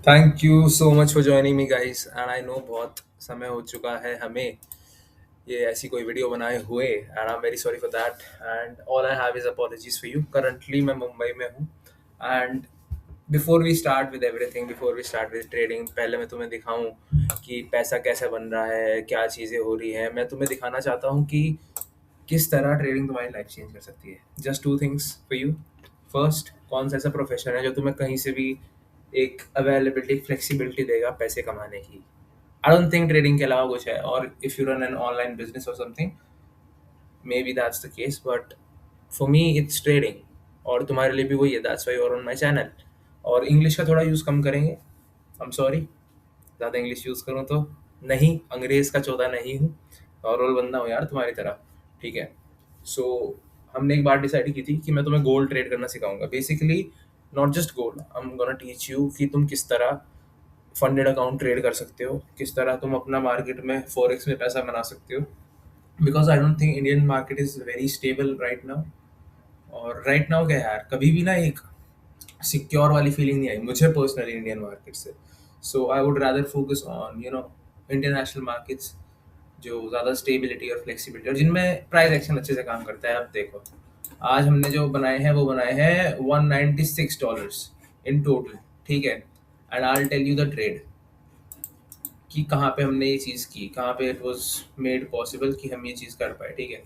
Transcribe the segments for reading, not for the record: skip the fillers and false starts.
Thank you so much for joining me guys and I know बहुत समय हो चुका है हमें ये ऐसी कोई वीडियो बनाए हुए and I am very sorry for that and all I have is apologies for you currently मैं मुंबई में हूँ and before we start with everything before we start with trading पहले मैं तुम्हें दिखाऊं कि पैसा कैसे बन रहा है क्या चीज़ें हो रही हैं मैं तुम्हें दिखाना चाहता हूँ कि किस तरह ट्रेडिंग तुम्हारी लाइफ चेंज कर सकती है just two things for you first कौन सा ऐसा प्रोफेशन है जो तुम्हें कहीं से भी एक अवेलेबिलिटी फ्लेक्सिबिलिटी देगा पैसे कमाने की आई डोंट थिंक ट्रेडिंग के अलावा कुछ है और if you run an online business or something may be that's the case but for me it's trading और तुम्हारे लिए भी वही है that's why you are on my channel और इंग्लिश का थोड़ा यूज़ कम करेंगे आई एम सॉरी ज़्यादा इंग्लिश यूज़ करूँ तो नहीं अंग्रेज़ का चौथा नहीं हूँ नॉर्मल बंदा हूँ यार तुम्हारी तरह ठीक है सो हमने एक बात डिसाइड की थी कि मैं तुम्हें गोल्ड ट्रेड करना सिखाऊंगा basically not just gold I am gonna teach you कि तुम किस तरह फंडेड अकाउंट ट्रेड कर सकते हो किस तरह तुम अपना मार्केट में फॉरेक्स में पैसा बना सकते हो because I don't think Indian market is very stable right now और राइट नाउ क्या है यार कभी भी ना एक सिक्योर वाली फीलिंग नहीं आई मुझे पर्सनली इंडियन मार्केट से so I would rather focus on international markets जो ज़्यादा स्टेबिलिटी और फ्लेक्सिबिलिटी और जिनमें प्राइस एक्शन अच्छे से काम करता है अब देखो आज हमने जो बनाए हैं वो बनाए हैं $196 इन टोटल ठीक है and I tell you the trade कि कहाँ पे हमने ये चीज़ की कहाँ पे इट वाज मेड पॉसिबल कि हम ये चीज़ कर पाए ठीक है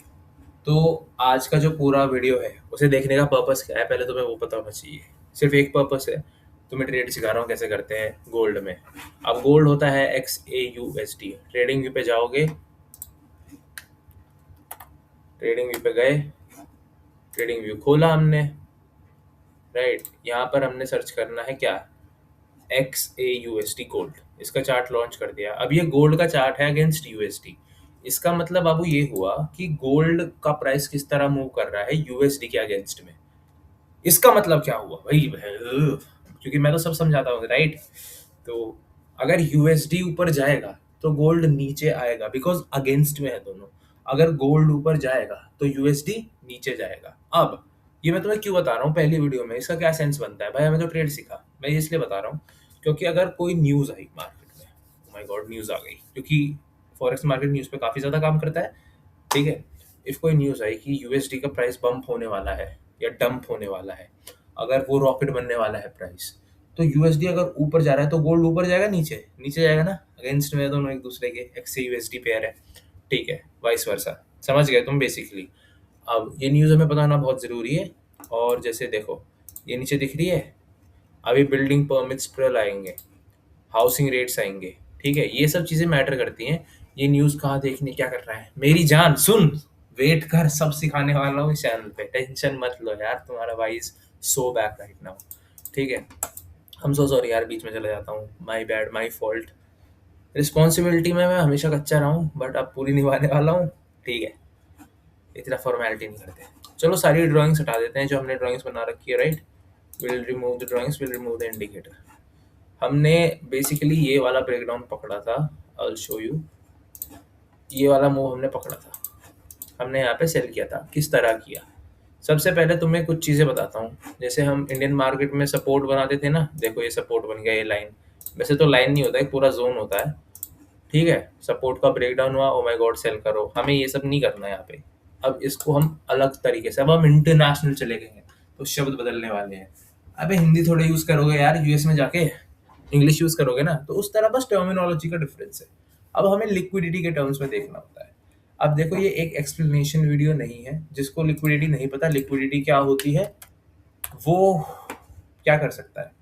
तो आज का जो पूरा वीडियो है उसे देखने का पर्पस क्या है पहले तुम्हें वो पता होना चाहिए सिर्फ एक पर्पस है तुम्हें ट्रेड सिखा रहा हूँ कैसे करते हैं गोल्ड में अब गोल्ड होता है XAUSD ट्रेडिंग व्यू पे जाओगे ट्रेडिंग व्यू पे गए ट्रेडिंग व्यू खोला हमने राइट यहाँ पर हमने सर्च करना है क्या XAUSD गोल्ड इसका चार्ट लॉन्च कर दिया अब ये गोल्ड का चार्ट है अगेंस्ट यूएसडी इसका मतलब बाबू ये हुआ कि गोल्ड का प्राइस किस तरह मूव कर रहा है यूएसडी के अगेंस्ट में इसका मतलब क्या हुआ भाई क्योंकि मैं तो सब समझाता हूँ राइट तो अगर यूएसडी ऊपर जाएगा तो गोल्ड नीचे आएगा बिकॉज अगेंस्ट में है दोनों अगर गोल्ड ऊपर जाएगा तो यूएसडी नीचे जाएगा अब ये मैं तुम्हें क्यों बता रहा हूँ पहली वीडियो में इसका क्या सेंस बनता है भाई हमें तो ट्रेड सीखा मैं ये इसलिए बता रहा हूँ क्योंकि अगर कोई न्यूज़ आई मार्केट में माय गॉड न्यूज़ आ गई क्योंकि फॉरेक्स मार्केट न्यूज़ पे काफ़ी ज़्यादा काम करता है ठीक है इफ कोई न्यूज़ आई कि यूएसडी का प्राइस बम्प होने वाला है या डंप होने वाला है अगर वो रॉकेट बनने वाला है प्राइस तो यूएसडी अगर ऊपर जा रहा है तो गोल्ड ऊपर जाएगा नीचे नीचे जाएगा ना अगेंस्ट में दोनों एक दूसरे के एक्स यूएसडी पेयर है ठीक है वाइस वर्सा समझ गए तुम बेसिकली अब ये न्यूज़ हमें बताना बहुत ज़रूरी है और जैसे देखो ये नीचे दिख रही है अभी बिल्डिंग परमिट्स पर आएंगे हाउसिंग रेट्स आएंगे ठीक है ये सब चीज़ें मैटर करती हैं ये न्यूज़ कहाँ देखनी क्या कर रहा है मेरी जान सुन वेट कर सब सिखाने वाला हूँ इस चैनल पे टेंशन मत लो यार तुम्हारा भाई is so back right now ठीक है हम सो सॉरी यार बीच में चला जाता हूँ my bad my fault responsibility में मैं हमेशा कच्चा रहा हूँ बट अब पूरी निभाने वाला हूँ ठीक है इतना फॉर्मेलिटी नहीं करते चलो सारी ड्राइंग्स हटा देते हैं जो हमने ड्राइंग्स बना रखी है right will remove the drawings will remove the indicator हमने बेसिकली ये वाला ब्रेकडाउन पकड़ा था आई विल शो यू ये वाला मूव हमने पकड़ा था हमने यहाँ पे सेल किया था किस तरह किया सबसे पहले तुम्हें कुछ चीज़ें बताता हूँ जैसे हम इंडियन मार्केट में सपोर्ट बनाते थे ना देखो ये सपोर्ट बन गया ये लाइन वैसे तो लाइन नहीं होता है पूरा जोन होता है ठीक है सपोर्ट का ब्रेकडाउन हुआ ओ माय गॉड सेल करो हमें ये सब नहीं करना है यहाँ पे अब इसको हम अलग तरीके से अब हम इंटरनेशनल चले गए हैं तो शब्द बदलने वाले हैं अबे हिंदी थोड़ा यूज़ करोगे यार यूएस में जाके इंग्लिश यूज़ करोगे ना तो उस तरह बस टर्मिनोलॉजी का डिफरेंस है अब हमें लिक्विडिटी के टर्म्स में देखना होता है अब देखो ये एक एक्सप्लेनेशन वीडियो नहीं है जिसको लिक्विडिटी नहीं पता लिक्विडिटी क्या होती है वो क्या कर सकता है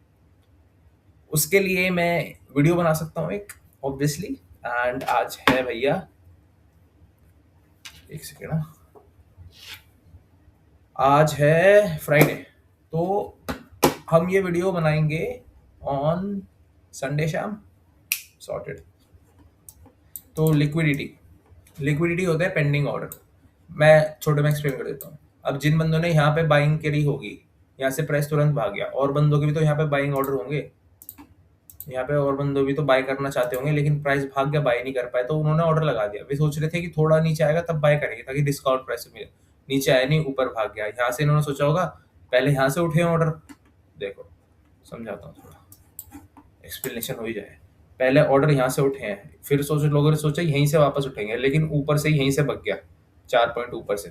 उसके लिए मैं वीडियो बना सकता हूँ एक ऑब्वियसली एंड आज है भैया एक सेकेंड आज है फ्राइडे तो हम ये वीडियो बनाएंगे ऑन संडे शाम सॉर्टेड तो लिक्विडिटी होता है पेंडिंग ऑर्डर मैं छोटे में एक्सप्लेन कर देता हूँ अब जिन बंदों ने यहाँ पे बाइंग करी होगी यहाँ से प्राइस तुरंत भाग गया और बंदों के भी तो यहाँ पे बाइंग ऑर्डर होंगे यहाँ पे और बंदों भी तो बाय करना चाहते होंगे लेकिन प्राइस भाग गया बाय नहीं कर पाए तो उन्होंने ऑर्डर लगा दिया वे सोच रहे थे कि थोड़ा नीचे आएगा तब बाय करेंगे ताकि डिस्काउंट प्राइस मिले नीचे आया नहीं ऊपर भाग गया यहाँ से इन्होंने सोचा होगा पहले यहाँ से उठे ऑर्डर देखो समझाता हूँ थोड़ा एक्सप्लेनेशन हो ही जाए। पहले ऑर्डर यहाँ से उठे हैं, फिर सोचो लोगों ने सोचा यहीं से वापस उठेंगे, लेकिन ऊपर से यहीं से बग गया 4 पॉइंट ऊपर से,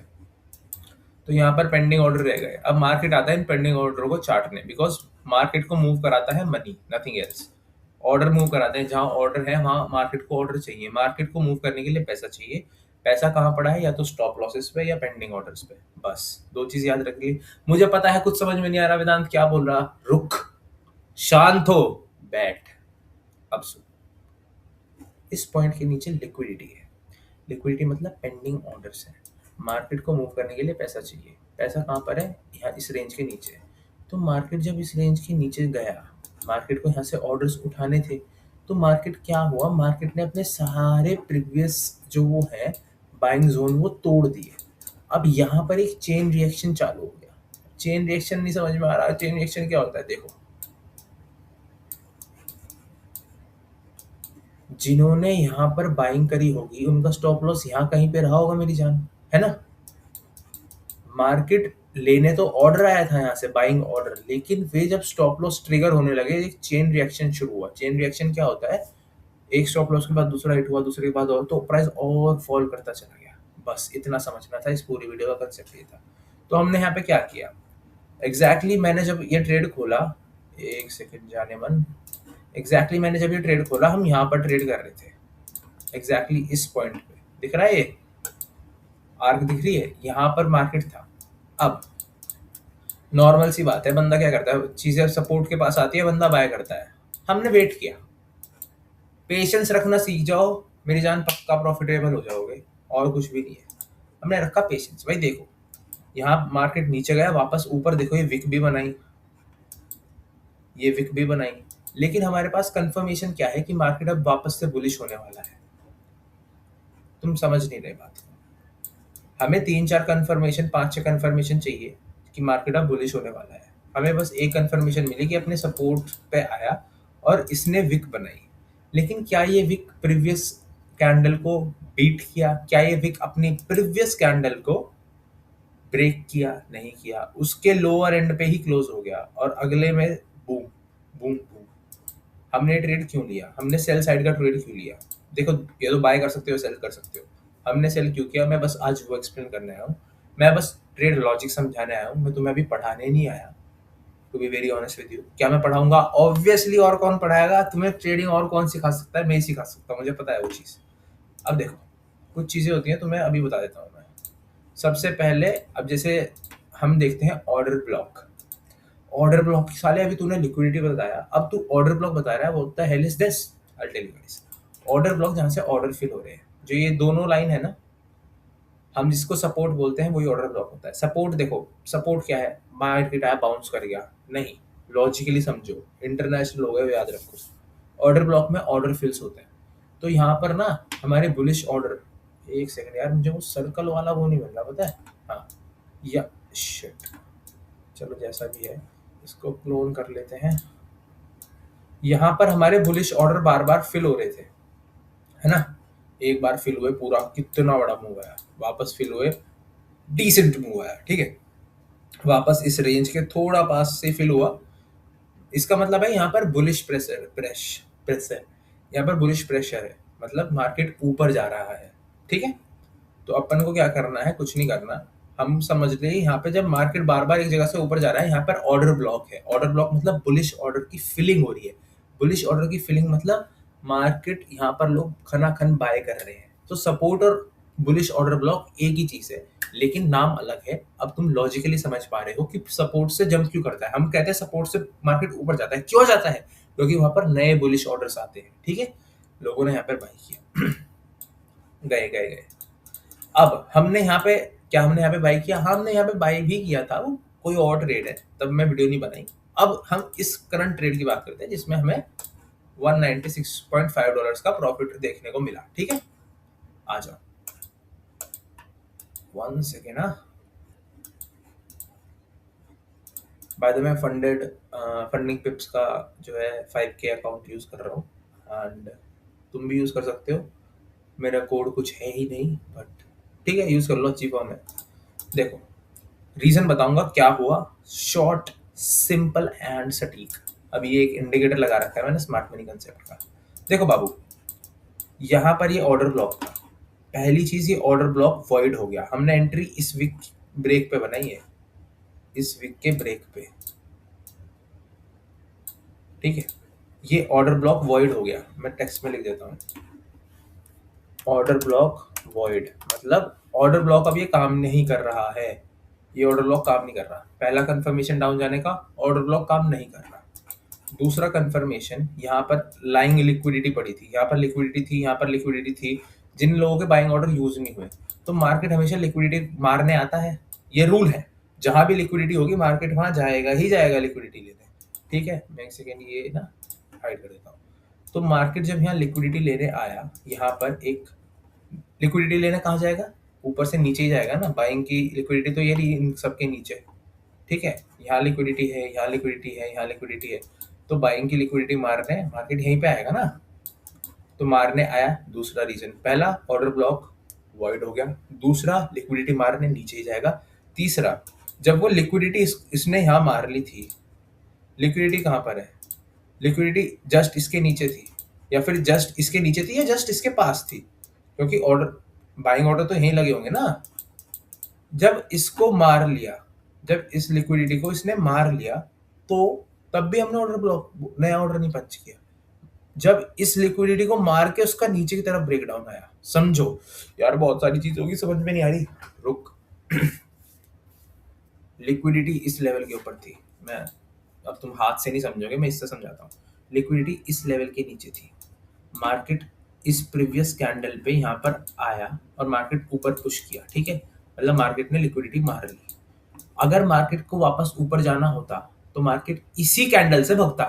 तो यहाँ पर पेंडिंग ऑर्डर रह गए। अब मार्केट आता है इन पेंडिंग ऑर्डर को चाटने, बिकॉज मार्केट को मूव कराता है money, nothing else. Order move कराते हैं, जहाँ ऑर्डर है वहाँ मार्केट को ऑर्डर चाहिए, मार्केट को मूव करने के लिए पैसा चाहिए। पैसा कहाँ पड़ा है, या तो स्टॉप लॉसेस पे या पेंडिंग ऑर्डर्स पे, बस दो चीज याद रखिए। मुझे पता है कुछ समझ में नहीं आ रहा वेदांत क्या बोल रहा, रुक, शांत हो, बैठ। अब सुन, इस पॉइंट के नीचे लिक्विडिटी है। लिक्विडिटी मतलब पेंडिंग ऑर्डर्स है, मार्केट को मूव करने के लिए पैसा चाहिए। पैसा कहाँ पर है, यहाँ इस रेंज के नीचे। तो मार्केट जब इस रेंज के नीचे गया, मार्केट को यहाँ से ऑर्डर्स उठाने थे, तो मार्केट क्या हुआ, मार्केट ने अपने सारे प्रीवियस जो वो है बाइंग जोन वो तोड़ दिए। अब यहाँ पर एक चेन रिएक्शन चालू हो गया। चेन रिएक्शन नहीं समझ में आ रहा, चेन रिएक्शन क्या होता है, देखो, जिन्होंने यहाँ पर बाइंग करी होगी उनका स्टॉप लॉस यहाँ कहीं पे रहा होगा मेरी जान, है ना। मार्केट लेने तो ऑर्डर आया था यहाँ से बाइंग ऑर्डर, लेकिन वे जब स्टॉप लॉस ट्रिगर होने लगे, एक चेन रिएक्शन शुरू हुआ। चेन रिएक्शन क्या होता है, एक स्टॉप लॉस के बाद दूसरा हिट हुआ, दूसरे के बाद और, तो प्राइस और फॉल करता चला गया। बस इतना समझना था, इस पूरी वीडियो का कंसेप्ट ये था। तो हमने यहाँ पे क्या किया एग्जैक्टली, मैंने जब ये ट्रेड खोला, एक सेकंड जाने मन, एग्जैक्टली मैंने जब ये ट्रेड खोला, हम यहाँ पर ट्रेड कर रहे थे, एग्जैक्टली इस पॉइंट पे दिख रहा है, ये आर्क दिख रही है, यहाँ पर मार्केट था। अब नॉर्मल सी बात है, बंदा क्या करता है, चीजें सपोर्ट के पास आती है, बंदा बाय करता है। हमने वेट किया, पेशेंस रखना सीख जाओ मेरी जान, पक्का प्रॉफिटेबल हो जाओगे, और कुछ भी नहीं है। हमने रखा पेशेंस, भाई देखो यहाँ मार्केट नीचे गया, वापस ऊपर देखो, ये विक भी बनाई, ये विक भी बनाई, लेकिन हमारे पास कंफर्मेशन क्या है कि मार्केट अब वापस से बुलिश होने वाला है। तुम समझ नहीं रहे बात, हमें 3-4 कंफर्मेशन, 5-6 कंफर्मेशन चाहिए कि मार्केट अब बुलिश होने वाला है। हमें बस एक कंफर्मेशन मिली कि अपने सपोर्ट पे आया और इसने विक बनाई, लेकिन क्या ये विक प्रीवियस कैंडल को बीट किया, क्या ये विक अपनी प्रीवियस कैंडल को ब्रेक किया, नहीं किया, उसके लोअर एंड पे ही क्लोज हो गया, और अगले में बूम बूम बूम। हमने ट्रेड क्यों लिया, हमने सेल साइड का ट्रेड क्यों लिया, देखो ये तो बाय कर सकते हो, सेल कर सकते हो, हमने सेल क्यों किया, मैं बस आज वो एक्सप्लेन करने आया हूँ। मैं बस ट्रेड लॉजिक समझाने आया हूँ, मैं तुम्हें अभी पढ़ाने नहीं आया। To be very honest with you, क्या मैं पढ़ाऊंगा, ऑब्वियसली, और कौन पढ़ाएगा तुम्हें ट्रेडिंग, और कौन सिखा सकता है, मैं ही सिखा सकता हूँ, मुझे पता है वो चीज़। अब देखो कुछ चीज़ें होती हैं, तुम्हें अभी बता देता हूँ मैं। सबसे पहले, अब जैसे हम देखते हैं ऑर्डर ब्लॉक, ऑर्डर ब्लॉक साले, अभी तूने लिक्विडिटी बताया, अब तू ऑर्डर ब्लॉक बता रहा है, what the hell is this, I tell you guys. Order block जहाँ से ऑर्डर फिल हो रहे हैं, जो ये दोनों लाइन है ना, हम जिसको सपोर्ट बोलते हैं, वही ऑर्डर ब्लॉक होता है। सपोर्ट देखो, सपोर्ट क्या है, मार्केट आया बाउंस कर गया, नहीं, लॉजिकली समझो, इंटरनेशनल हो गए याद रखो। ऑर्डर ब्लॉक में ऑर्डर फिल्स होते हैं, तो यहाँ पर ना हमारे बुलिश ऑर्डर, एक सेकंड यार, मुझे वो सर्कल वाला वो नहीं मिल रहा, पता है, हाँ, या शिट, चलो जैसा भी है इसको क्लोन कर लेते हैं। यहाँ पर हमारे बुलिश ऑर्डर बार बार फिल हो रहे थे, है ना, एक बार फिल हुए, पूरा कितना बड़ा मूव आया, वापस फिल हुए, डिसेंट मूव आया, ठीक है, वापस इस रेंज के थोड़ा पास से फिल हुआ, इसका मतलब है यहाँ पर बुलिश प्रेशर, प्रेशर, यहाँ पर बुलिश प्रेशर है, मतलब मार्केट ऊपर जा रहा है, ठीक है। तो अपन को क्या करना है, कुछ नहीं करना, हम समझ ले यहाँ पे जब मार्केट बार बार एक जगह से ऊपर जा रहा है, यहाँ पर ऑर्डर ब्लॉक है, ऑर्डर ब्लॉक मतलब बुलिश ऑर्डर की फिलिंग हो रही है। बुलिश ऑर्डर की फिलिंग मतलब मार्केट यहाँ पर लोग खनाखन बाय कर रहे हैं। तो सपोर्ट और बुलिश ऑर्डर ब्लॉक एक ही चीज है, लेकिन नाम अलग है। अब तुम लॉजिकली समझ पा रहे हो कि सपोर्ट से जंप क्यों करता है। हम कहते हैं सपोर्ट से मार्केट ऊपर जाता है, क्यों जाता है, क्योंकि वहां पर नए बुलिश ऑर्डर्स आते हैं, ठीक है, लोगों ने यहाँ पर बाय किया, गए गए गए। अब हमने यहाँ पे क्या, हमने यहाँ पे बाई किया, हमने यहाँ पे बाई भी किया था, वो कोई और ट्रेड है, तब मैं वीडियो नहीं बनाई। अब हम इस करंट ट्रेड की बात करते हैं, जिसमें हमें $196.5 का प्रॉफिट देखने को मिला, ठीक है। आ जाओ, 1 second, by the way funding पिप्स का जो है 5K अकाउंट यूज कर रहा हूँ, एंड तुम भी यूज कर सकते हो, मेरा कोड कुछ है ही नहीं, बट ठीक है, यूज कर लो, अच्छी फॉर्म है। देखो रीजन बताऊंगा क्या हुआ, शॉर्ट, सिंपल एंड सटीक। अब ये एक इंडिकेटर लगा रखा है मैंने स्मार्ट मनी कंसेप्ट का। देखो बाबू, यहाँ पर ये ऑर्डर ब्लॉक था। पहली चीज, ये ऑर्डर ब्लॉक वॉइड हो गया। हमने एंट्री इस वीक ब्रेक पे बनाई है, इस वीक के ब्रेक पे, ठीक है। ये ऑर्डर ब्लॉक वॉइड हो गया, मैं टेक्स्ट में लिख देता हूँ। ऑर्डर ब्लॉक वॉइड मतलब ऑर्डर ब्लॉक अब ये काम नहीं कर रहा है, ये ऑर्डर ब्लॉक काम नहीं कर रहा। पहला कंफर्मेशन डाउन जाने का, ऑर्डर ब्लॉक काम नहीं कर रहा। दूसरा कंफर्मेशन, यहाँ पर लाइंग लिक्विडिटी पड़ी थी, यहाँ पर लिक्विडिटी थी, यहाँ पर लिक्विडिटी थी, जिन लोगों के बाइंग ऑर्डर यूज नहीं हुए। तो मार्केट हमेशा लिक्विडिटी मारने आता है, ये रूल है। जहां भी लिक्विडिटी होगी मार्केट वहां जाएगा ही जाएगा लिक्विडिटी लेने, ठीक है। मैं एक सेकेंड ये ना हाइड कर देता हूँ। तो मार्केट जब यहाँ लिक्विडिटी लेने आया, यहाँ पर एक लिक्विडिटी लेने कहाँ जाएगा, ऊपर से नीचे ही जाएगा ना। बाइंग की लिक्विडिटी तो ये रही इन सबके नीचे, ठीक है। यहाँ लिक्विडिटी है, यहाँ लिक्विडिटी है, यहाँ लिक्विडिटी है। तो बाइंग की लिक्विडिटी मारने मार्केट यहीं पे आएगा ना, तो मारने आया। दूसरा रीजन, पहला ऑर्डर ब्लॉक वॉइड हो गया, दूसरा लिक्विडिटी मारने नीचे ही जाएगा, तीसरा जब वो लिक्विडिटी इसने यहाँ मार ली थी, लिक्विडिटी कहाँ पर है, लिक्विडिटी जस्ट इसके नीचे थी, या फिर जस्ट इसके नीचे थी, या जस्ट इसके पास थी, क्योंकि ऑर्डर बाइंग ऑर्डर तो यहीं लगे होंगे ना। जब इसको मार लिया, जब इस लिक्विडिटी को इसने मार लिया, तो तब भी हमने ऑर्डर ब्लॉक, नया ऑर्डर नहीं पंच किया। जब इस लिक्विडिटी को मार के उसका नीचे की तरफ ब्रेकडाउन आया, समझो यार बहुत सारी चीज होगी समझ में नहीं आ रही, रुक। लिक्विडिटी इस लेवल के ऊपर थी, मैं अब तुम हाथ से नहीं समझोगे, मैं इससे समझाता हूँ। लिक्विडिटी इस लेवल के नीचे थी, मार्केट इस प्रीवियस कैंडल पे यहाँ पर आया और मार्केट ऊपर पुश किया, ठीक है। मतलब मार्केट ने लिक्विडिटी मार ली। अगर मार्केट को वापस ऊपर जाना होता तो मार्केट इसी कैंडल से भगता,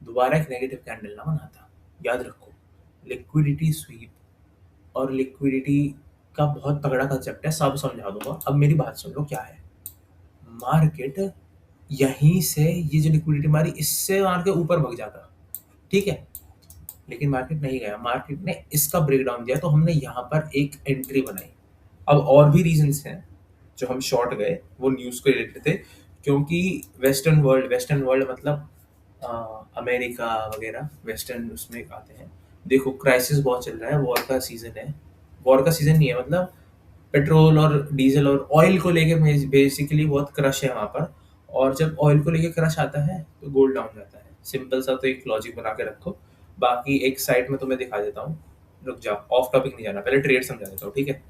दोबारा एक नेगेटिव कैंडल ना बनाता। याद रखो, लिक्विडिटी स्वीप और लिक्विडिटी का बहुत तगड़ा कंसेप्ट है, सब समझा दूंगा। अब मेरी बात सुन लो, क्या है, मार्केट यहीं से ये जो लिक्विडिटी मारी इससे मार के ऊपर भग जाता, ठीक है। लेकिन मार्केट नहीं गया, मार्केट ने इसका ब्रेकडाउन दिया, तो हमने यहाँ पर एक एंट्री बनाई। अब और भी रीजंस हैं जो हम शॉर्ट गए, वो न्यूज़ को रिलेटेड थे, क्योंकि वेस्टर्न वर्ल्ड मतलब अमेरिका वगैरह वेस्टर्न उसमें आते हैं। देखो क्राइसिस बहुत चल रहा है, वॉर का सीजन है, वॉर का सीजन नहीं है मतलब पेट्रोल और डीजल और ऑयल को लेके बेसिकली बहुत क्रश है वहाँ पर। और जब ऑयल को लेके क्रश आता है तो गोल्ड डाउन जाता है। सिंपल सा तो एक लॉजिक बना के रखो, बाकी एक साइड में तुम्हें दिखा देता हूँ। रुक जाओ, ऑफ टॉपिक नहीं जाना, पहले ट्रेड समझा देता हूँ, ठीक है।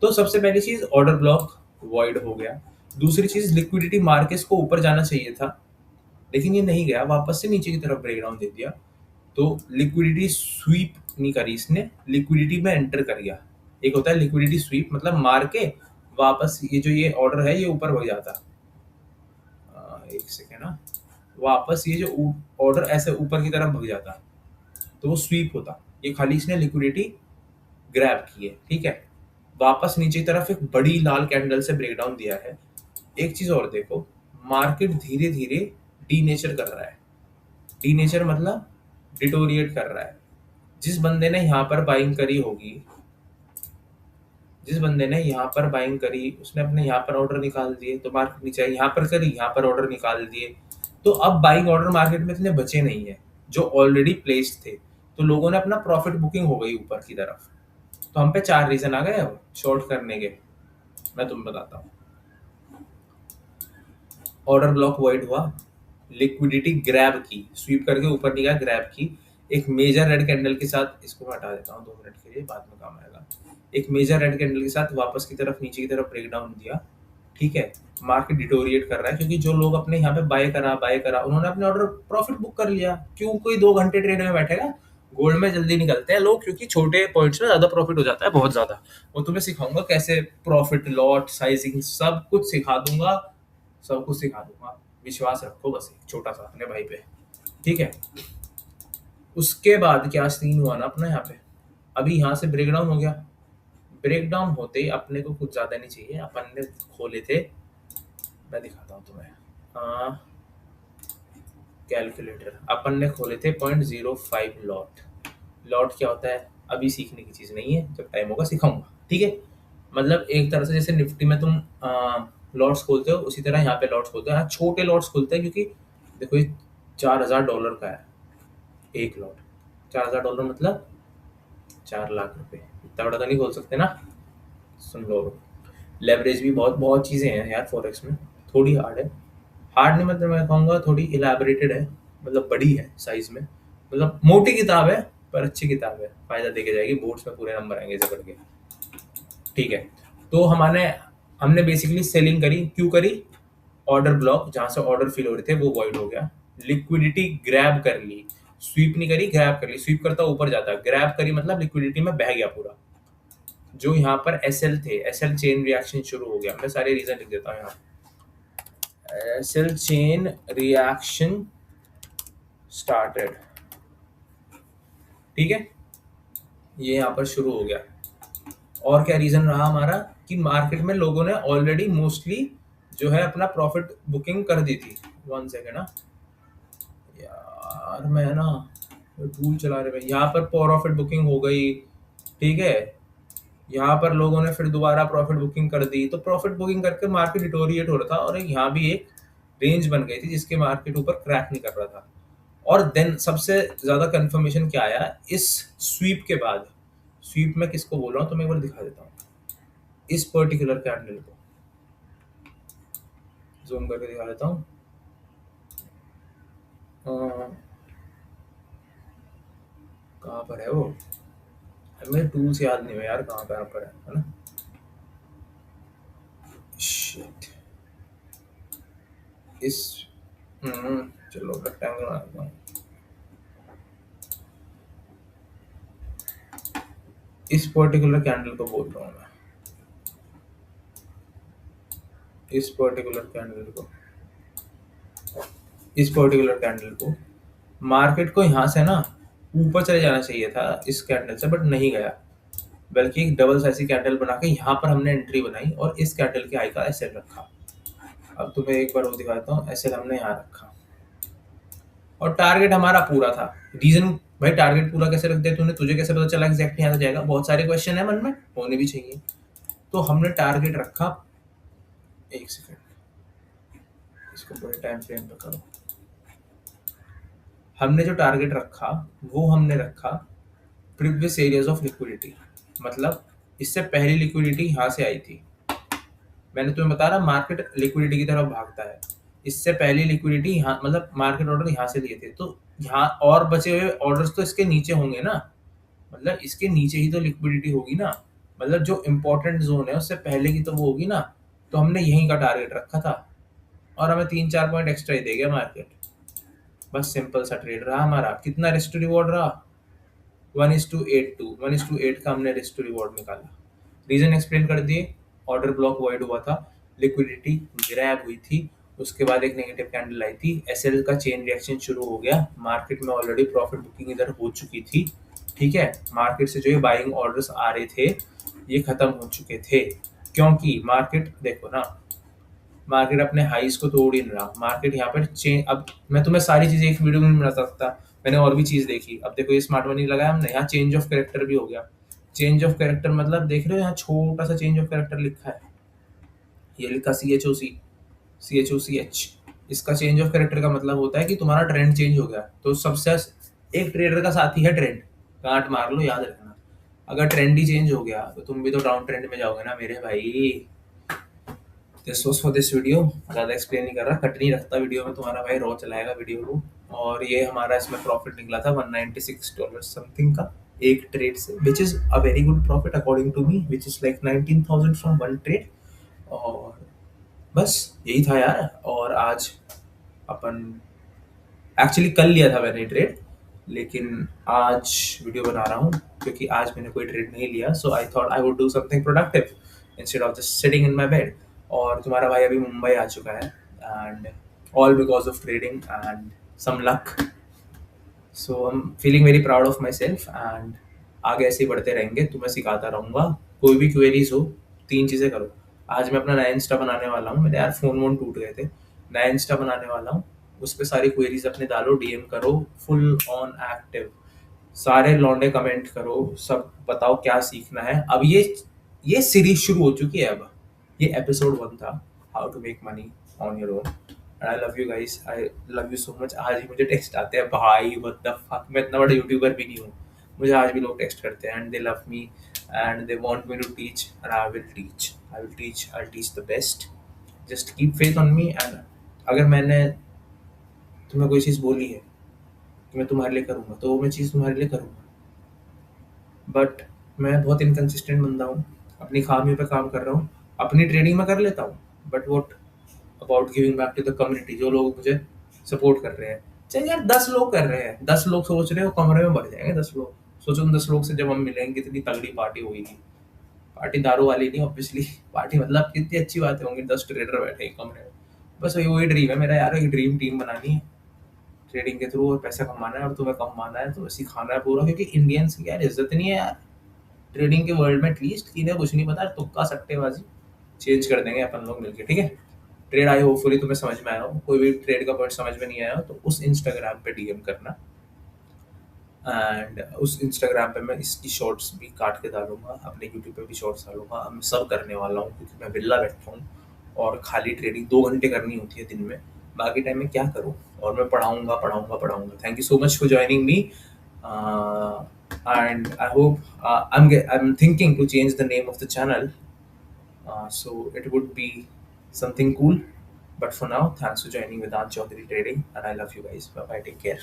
तो सबसे पहली चीज, ऑर्डर ब्लॉक वॉइड हो गया। दूसरी चीज, लिक्विडिटी मार के इसको ऊपर जाना चाहिए था, लेकिन ये नहीं गया, वापस से नीचे की तरफ ब्रेकडाउन दे दिया। तो लिक्विडिटी स्वीप नहीं करी इसने, लिक्विडिटी में एंटर कर गया। एक होता है लिक्विडिटी स्वीप, मतलब मार के वापस ये जो ये ऑर्डर है ये ऊपर भग जाता। एक सेकेंड ना, वापस ये जो ऑर्डर ऐसे ऊपर की तरफ भग जाता, तो वो स्वीप होता। ये खाली इसने लिक्विडिटी ग्रैब की है, ठीक है। वापस नीचे की तरफ एक बड़ी लाल कैंडल से ब्रेकडाउन दिया है। एक चीज और देखो, मार्केट धीरे धीरे डीनेचर कर रहा है। डीनेचर मतलब डिटोरिएट कर रहा है। जिस बंदे ने यहाँ पर बाइंग करी होगी, जिस बंदे ने यहाँ पर बाइंग करी, उसने अपने यहाँ पर ऑर्डर निकाल दिए, तो मार्केट नीचे आई, यहाँ पर करी, यहाँ पर ऑर्डर निकाल दिए, तो अब बाइंग ऑर्डर मार्केट में इतने बचे नहीं है जो ऑलरेडी प्लेस्ड थे। तो लोगों ने अपना प्रॉफिट बुकिंग हो गई ऊपर की तरफ। तो हम पे 4 रीजन आ गए अब शॉर्ट करने के, मैं तुम्हें बताता हूँ। ऑर्डर ब्लॉक वॉइड हुआ, लिक्विडिटी ग्रैब की, स्वीप करके ऊपर नहीं गया, ग्रैब की। एक मेजर रेड कैंडल के साथ, इसको मैं हटा देता हूँ 2 मिनट के लिए, बाद में काम आएगा। एक मेजर रेड कैंडल के साथ वापस की तरफ नीचे की तरफ ब्रेकडाउन दिया, ठीक है। मार्केट डिटोरिएट कर रहा है, क्योंकि जो लोग अपने यहाँ पे बाय करा उन्होंने अपने ऑर्डर प्रॉफिट बुक कर लिया। क्यों कोई 2 घंटे ट्रेड में बैठेगा, गोल्ड में जल्दी निकलते हैं लोग, क्योंकि छोटे पॉइंट्स में ज्यादा प्रॉफिट हो जाता है, बहुत ज्यादा। वो तुम्हें सिखाऊंगा कैसे प्रॉफिट, लॉट साइजिंग सब कुछ सिखा दूंगा, सब कुछ सिखा दूंगा, विश्वास रखो बस एक छोटा सा अपने भाई पे, ठीक है। उसके बाद क्या सीन हुआ ना अपना यहाँ पे, अभी यहाँ से ब्रेकडाउन हो गया। ब्रेकडाउन होते ही अपने को कुछ ज्यादा नहीं चाहिए, अपन ने खोले थे, मैं दिखाता हूँ तुम्हें, कैलकुलेटर। अपन ने खोले थे 0.05 लॉट। लॉट क्या होता है अभी सीखने की चीज नहीं है, जब टाइम होगा सिखाऊंगा, ठीक है। मतलब एक तरह से जैसे निफ्टी में तुम लॉट्स खोलते हो, उसी तरह यहाँ पे लॉट्स खोलते हो। यहाँ छोटे लॉट्स खोलते हैं, क्योंकि देखो $4,000 का है एक लॉट। $4,000 मतलब 4 लाख रुपए। इतना बड़ा तो नहीं खोल सकते ना। सुन लो, लेवरेज भी बहुत बहुत चीज़ें हैं यार फॉरेक्स में। थोड़ी हार्ड है, हार्ड नहीं मतलब मैं कहूँगा थोड़ी इलेबोरेटेड है, मतलब बड़ी है साइज में, मतलब मोटी किताब है पर अच्छी किताब है, फायदा देके जाएगी, बोर्ड्स में पूरे नंबर आएंगे इसे पढ़ के। ठीक है, तो हमने हमने बेसिकली सेलिंग करी, क्यों करी? ऑर्डर ब्लॉक, जहां से ऑर्डर फिल हो रहे थे वो वॉइड हो गया। लिक्विडिटी ग्रैब कर ली, स्वीप नहीं करी, ग्रैब कर ली। स्वीप करता ऊपर जाता, ग्रैब करी मतलब लिक्विडिटी में बह गया पूरा। जो यहाँ पर एसएल थे, एसएल चेन रिएक्शन शुरू हो गया। मैं सारे रीजन लिख देता हूँ यहाँ। एसएल चेन रिएक्शन स्टार्टेड, ठीक है, ये यहाँ पर शुरू हो गया। और क्या रीजन रहा हमारा कि मार्केट में लोगों ने ऑलरेडी मोस्टली जो है अपना प्रॉफिट बुकिंग कर दी थी। 1 सेकेंड ना यार, मैं ना टूल चला रहे हैं, यहाँ पर प्रॉफिट बुकिंग हो गई, ठीक है। यहाँ पर लोगों ने फिर दोबारा प्रॉफिट बुकिंग कर दी, तो प्रॉफिट बुकिंग करके मार्केट डिटोरिएट हो रहा था, और यहाँ भी एक रेंज बन गई थी जिसके मार्केट ऊपर क्रैक नहीं कर रहा था। और देन सबसे ज्यादा कंफर्मेशन क्या आया इस स्वीप के बाद? स्वीप में किसको बोल रहा हूँ तो मैं एक बार दिखा देता हूँ। इस पर्टिकुलर कैंडल को जूम करके दिखा देता हूँ। कहाँ पर है वो? मेरे टूल्स याद नहीं है यार, कहाँ पर है ना। Shit. इस चलो रेक्टेंगल बना देता हूँ। इस पर्टिकुलर कैंडल को बोल रहा हूँ मैं, इस पर्टिकुलर कैंडल को, इस पर्टिकुलर कैंडल को। मार्केट को यहाँ से ना ऊपर चले जाना चाहिए था इस कैंडल से, बट नहीं गया, बल्कि एक डबल साइज कैंडल बना के यहाँ पर हमने एंट्री बनाई और इस कैंडल के हाई का एसएल रखा। अब तुम्हें एक बार वो दिखाता हूँ, एसएल हमने यहाँ रखा और टारगेट हमारा पूरा था। रीजन भाई, टारगेट पूरा कैसे रख दिया तूने? तुझे कैसे पता चला एग्जैक्ट यहाँ जाएगा? बहुत सारे क्वेश्चन है मन में, होने भी चाहिए। तो हमने टारगेट रखा, एक सेकेंड इसको पूरे टाइम फ्रेम पे करो। हमने जो टारगेट रखा वो हमने रखा प्रीवियस एरियाज ऑफ लिक्विडिटी, मतलब इससे पहली लिक्विडिटी यहाँ से आई थी। मैंने तुम्हें बता रहा मार्केट लिक्विडिटी की तरफ भागता है, इससे पहली लिक्विडिटी यहाँ, मतलब मार्केट ऑर्डर यहाँ से लिए थे, तो यहाँ और बचे हुए ऑर्डर्स तो इसके नीचे होंगे ना, मतलब इसके नीचे ही तो लिक्विडिटी होगी ना, मतलब जो इंपॉर्टेंट जोन है उससे पहले की तो वो होगी ना। तो हमने यहीं का टारगेट रखा था और हमें 3-4 पॉइंट एक्स्ट्रा ही दे गया मार्केट। बस सिंपल सा ट्रेड रहा हमारा। कितना रिस्क टू रिवॉर्ड रहा? 1:8 1:8 का हमने रिस्क टू रिवॉर्ड निकाला। रीजन एक्सप्लेन कर दिए। ऑर्डर ब्लॉक वॉइड हुआ था, लिक्विडिटी ग्रैब हुई थी, उसके बाद एक नेगेटिव कैंडल आई थी, एसएल का चेन रिएक्शन शुरू हो गया, मार्केट में ऑलरेडी प्रॉफिट बुकिंग इधर हो चुकी थी, ठीक है। मार्केट से जो ये बाइंग ऑर्डर्स आ रहे थे ये खत्म हो चुके थे, क्योंकि मार्केट देखो ना, मार्केट अपने हाईज को तोड़ ही नहीं रहा। मार्केट यहाँ पर चेंज, अब मैं तुम्हें सारी चीजें एक वीडियो में नहीं बता सकता, मैंने और भी चीज देखी। अब देखो ये स्मार्ट मनी लगाया हमने, यहाँ चेंज ऑफ कैरेक्टर भी हो गया। चेंज ऑफ कैरेक्टर मतलब देख रहे हो यहाँ छोटा सा चेंज ऑफ कैरेक्टर लिखा है, ये लिखा CHOC। इसका चेंज ऑफ कैरेक्टर का मतलब होता है कि तुम्हारा ट्रेंड चेंज हो गया। तो सबसे एक ट्रेडर का साथी है ट्रेंड, गांठ मार लो, याद रखना। अगर ट्रेंड ही चेंज हो गया तो तुम भी तो डाउन ट्रेंड में जाओगे ना मेरे भाई। This was for this video, ज़्यादा एक्सप्लेन नहीं कर रहा, कट नहीं रखता वीडियो में, तुम्हारा भाई रॉ चलाएगा वीडियो को। और ये हमारा इसमें प्रॉफिट निकला था $196 समथिंग का एक ट्रेड से, which is a very good profit according to me, which is like 19,000 from one trade. और बस यही था यार। और आज अपन, एक्चुअली कल लिया था मैंने ट्रेड, लेकिन आज वीडियो बना रहा हूँ क्योंकि आज मैंने कोई ट्रेड नहीं लिया। So I thought I would do something productive instead of just sitting in my bed. और तुम्हारा भाई अभी मुंबई आ चुका है, and all because of trading and some luck. So I am feeling very proud of my self, and आगे ऐसे ही बढ़ते रहेंगे, तुम्हें सिखाता रहूँगा। कोई भी क्वेरीज हो, 3 चीज़ें करो। आज मैं अपना नया इंस्टा बनाने वाला हूँ, मेरे यार फ़ोन वोन टूट गए थे, नया इंस्टा बनाने वाला हूँ, उस पर सारी क्वेरीज अपने डालो, डीएम करो, फुल ऑन एक्टिव, सारे लौंडे कमेंट करो, सब बताओ क्या सीखना है। अब ये सीरीज शुरू हो चुकी है। अब ये एपिसोड 1 था, how to make money on your own, I love you guys, I love you so much. आज ही मुझे टेक्स्ट आते हैं भाई, व्हाट द फक, मैं इतना बड़ा यूट्यूबर भी नहीं हूँ, मुझे आज भी लोग टेक्स्ट करते हैं and they love me and they want me to teach and I will teach, I will teach the best. Just keep faith on me and अगर मैंने तुम्हें कोई चीज़ बोली है कि मैं तुम्हारे लिए करूँगा तो वो मैं चीज़ तुम्हारे लिए करूँगा। बट मैं बहुत इनकंसिस्टेंट बंदा हूँ, अपनी खामियों पे काम कर रहा हूँ, अपनी ट्रेडिंग में कर लेता हूँ, but what about giving back to the community, जो लोग मुझे सपोर्ट कर रहे हैं। चल यार 10 लोग कर रहे हैं, 10 लोग सोच रहे हो कमरे में बढ़ जाएंगे 10 लोग। सोचो उन 10 लोग से जब हम मिलेंगे कितनी तगड़ी पार्टी होगी। पार्टी दारू वाली नहीं ऑब्वियसली, पार्टी मतलब कितनी अच्छी बातें होंगी, 10 ट्रेडर बैठे हैं कमरे में। बस वही ड्रीम है मेरा यार, एक ड्रीम टीम बनानी है ट्रेडिंग के थ्रू और पैसा कमाना है, और तुम्हें कमाना है तो सिखाना है पूरा, क्योंकि इंडियंस की यार इज्जत नहीं है यार ट्रेडिंग के वर्ल्ड में। एटलीस्ट किन्हें कुछ नहीं पता, तुक्का सट्टेबाजी चेंज कर देंगे अपन लोग मिलके, ठीक है। ट्रेड आई होपफुली तुम्हें समझ में आया हो, कोई भी ट्रेड का पॉइंट समझ में नहीं आया हो तो उस इंस्टाग्राम पे डीएम करना, एंड उस इंस्टाग्राम पे मैं इसकी शॉर्ट्स भी काट के डालूंगा, अपने यूट्यूब पे भी शॉर्ट्स डालूंगा। अब मैं सब करने वाला हूँ क्योंकि मैं विला बैठा हूँ और खाली ट्रेडिंग 2 घंटे करनी होती है दिन में, बाकी टाइम में क्या करूँ, और मैं पढ़ाऊंगा पढ़ाऊंगा पढ़ाऊंगा। Thank you so much for joining me and I hope I'm thinking to change the name of the channel, so it would be something cool. But for now, thanks for joining Vedant Chaudhary Trading, and I love you guys. Bye bye. Take care.